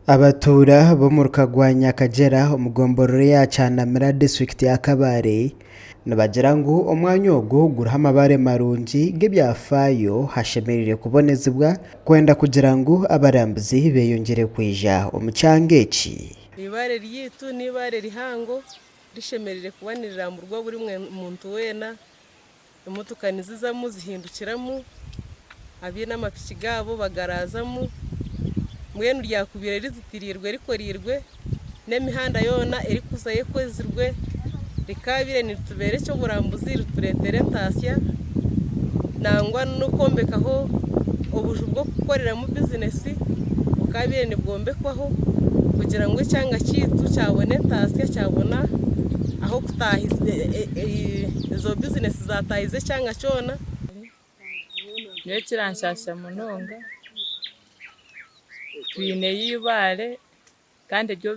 Abatura bo mu Rukagwanya Akagera umugombororo yacanamira district ya Kabare nibagira ngo umwanya ogwo guriho amabare marungi ng'ebyafayo hashemerire kubonezibwa kwenda kugira ngo abarambuzi beyongere kwija omu kyanga eki. Ibare ryitu n'ibare rihango rishemerire kubanirira mu rwo buri muntu wena emotoka nizizamu zihindukiramu abiye n'amapiki gabo bagarazamu mwenu ryakubire rizitirirwe rikorirwe n'emihanda yona eri kuza yekozirwe rikabire nitubere cyo burambuzi ruturetere ntasya nangwa no kombekaho obuju bwo gukorera mu business ukabire nibwombekwaho kugira ngo cyanga kitu cyabone ntasya cyabona aho kutahize izo business zatahize cyanga cyona niyo kiranshasha munonga twine yibare kandi ryo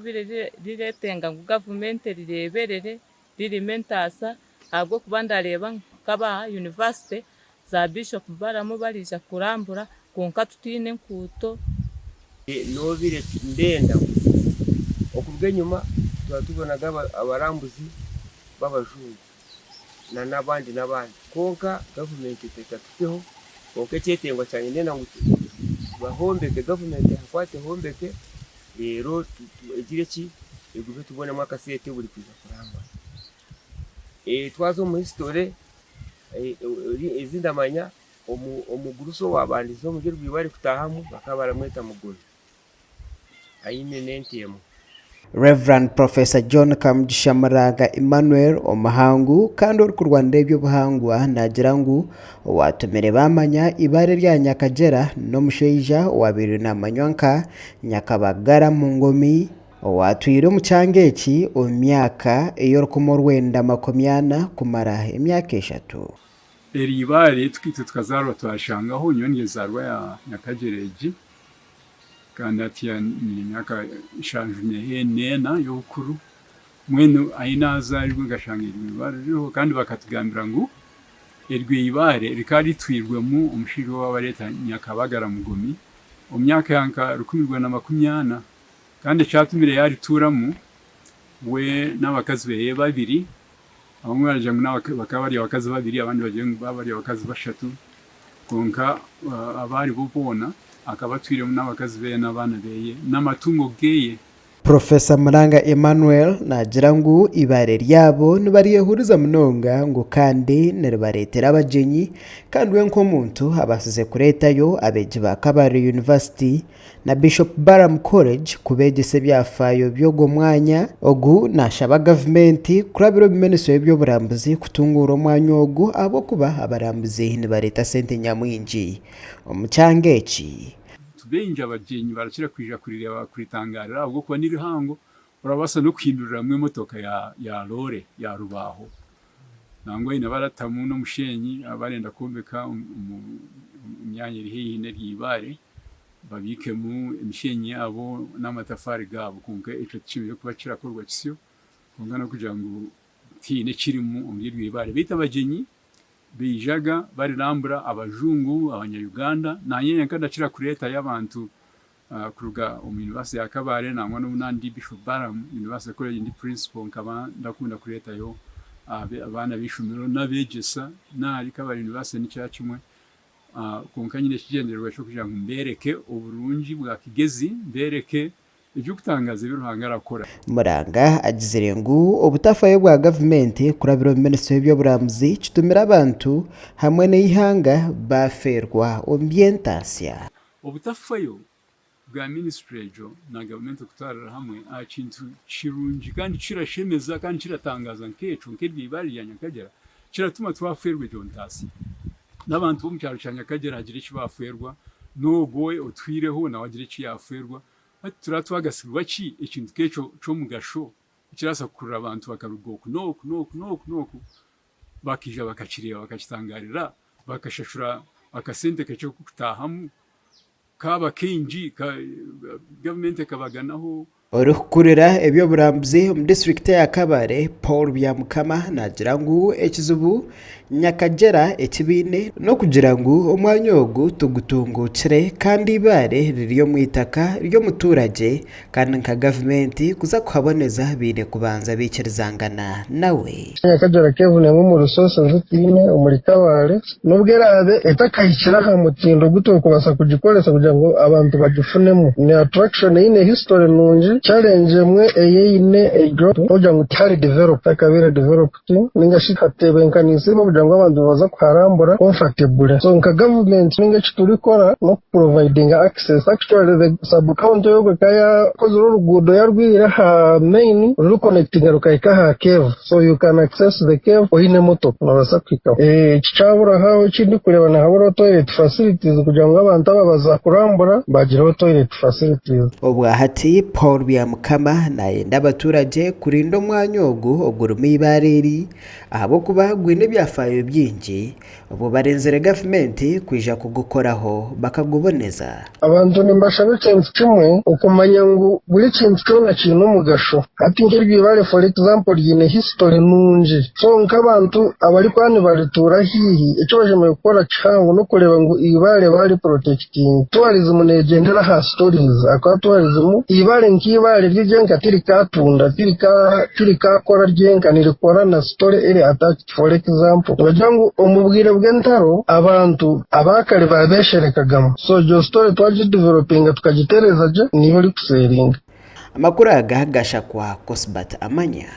riretenga ngo government rireberere ririmentasa ahubwo kuba ndareba nk'aba university za Bishop baramo barija kurambura konka tutine nkuto nobire ndenda okubwe nyuma tubonaga abarambuzi babajuru n'abandi konka government itekatuteho konka cyetengwa cyane ndenda ngo bahombeke government hakwate hombeke rero igire ki egube tubonamo akasete buri kuza kuramba twazo mu history izindamanya omuguruso wabandizo mu girwi bari kutahamu bakabara mweta muguru ayine nentemo. Reverend Professor John Kamugisha Maraga Emmanuel omuhangu kandi uri ku Rwanda by'ubuhangwa nagira ngo watumire bamanya ibare rya Nyakagera no musheija wabiri namanywanka Nyakabagara mu ngomi watwire mu cyangeki omyaka iyo kumorwenda makomyana kumara imyaka 3 eribare twite tukazarwa twashangaho nyonye zarwa ya Nyakagereji kandi atiya myaka ishanjune nena y'ukuru mwenu ayinazarijwe gashangira ibare ryo kandi bakatugambira ngo erwibare rikari twirwe mu umushiro w'abareta Nyakabagara mugomi omyaka yanka 2020 kandi cyatumire yari turamu we n'abakazi beye babiri abamwe baraje ngo bakabari abakazi babiri abandi bagiye babari abakazi bashatu konka abari bubona akabatwire n'abakazi beye n'abana beye n'amatungo geye. Professor Muranga Emmanuel nagira ngo ibare ryabo nibariyehuriza munonga ngo kandi neribaretera abajenyi kandi we nkomuntu abasize kuretayo abeji ba Kabare University na Bishop Baram College kubegese byafayo byo gomwanya ogu nashaba government kurabiro bimenyesho byo burambuzi kutungura omwanya ogu abo kuba abarambuzi nibareta sente nyamwinji omucyangeki benje abajenyi barakira kwija kurireba kuritangarira ahubwo kuba nirihango urabasa no kwindurira mu motoka ya lore ya rubaho nangwa ina baratamu no mushenyi abarenda kombeka imyanya iri hine ryibare babike mu imishenyi yabo n'amatafari gabo kunka ico kimwe kuba kirakorwa kisyo kungana kugira ngo tine kiri mu ryibare bita abajenyi bijaga barirambura abajungu abanya-Uganda nanye kadakira kureta y'abantu kuruga University ya Kabare nangwa n'unandi Bishop Baram University College ndi principal nkaba ndakunda kureta yo abana bishumiro n'abegesa nari Kabare University n'icyacumwe konka nyine kigenderwa cyo kugira ngo mbereke uburungi bwa kigezi mbereke ibyo kutangaza biruhangara akora. Muranga agizire ngo obutafayo bwa government kurabiro minisitiri byo buramzi kitumira abantu hamwe n'ihanga baferwa ambientasya. Obutafayo bwa ministry jo na government kutarara hamwe akintu kirungi kandi kirashemeza kandi kiratangaza nkeco nk'ibibari ya Nyakagera kiratuma twaferwe jo ntasi n'abantu bo mu cyaro cya Nyakagera hagira ikibaferwa nogoye utwireho na wagira ikiyaferwa turatwagasigwa ki ikintu keco cyo mugasho kirasa kurura abantu bakarugoku noku bakija bakakireba bakakitangarira bakashashura bakasente keco kutahamu kaba kenji government kabaganaho Orukurira ebyoburambuzi mu district ya Kabare Paul Byamukama nagira ngu ekizibu nyakagera ekibine no kugira ngu omwanya ogu tugutungukire kandi ibare ririyo mu itaka ryo muturage kandi nka government kuza kuhaboneza bine kubanza bikirizangana nawe nyakagera kevune mu resource nzitine muri Kabare nubwerabe etakayikira ha mutindo guto kubasa kugikoresa kugira ngo abantu bagifunemo ni attraction ine history nunji challenge mwe eyine group kugira ngo cyari develop akabira developed ninga shikatebenkanise kugira ngo abantu baza kuharambura comfortable so nka government ninga kiturikora no providing access actually the sub county yo kaya kozuru rugudo yarwira ha main ru connecting rukaika ha cave so you can access the cave oyine moto nabasa kwika kicabura hawo kindi kureba na habura toilet facilities kugira ngo abantu babaza kurambura bagira toilet facilities obwahati Paul Byamukama nayenda abaturage kurinda omwanya ogu ogurumi ibareri ahabo kuba gwine byafayo byingi obo barenzere government kwija kugukoraho bakaguboneza abantu nimbashabe kintu kimwe ukumanya ngo buri kintu cyona kintu mugasho ati ngirwi bare for example yine history nunji so nk'abantu abari kwani baritura hihi icyo baje mu gukora cyango no kureba ngo ibare bari protecting tourism negendera ha stories akwa tourism ibare nk'ibare ry'jenga tirikatunda tirikakora ryenga nirikora na story iri attached for example bajangu umubwire bw'entaro abantu abakare babesherekagamo so jo story twaje developing tukagitereza je niho ri kuseringa amakuru agagasha kwa Cosbat Amanya.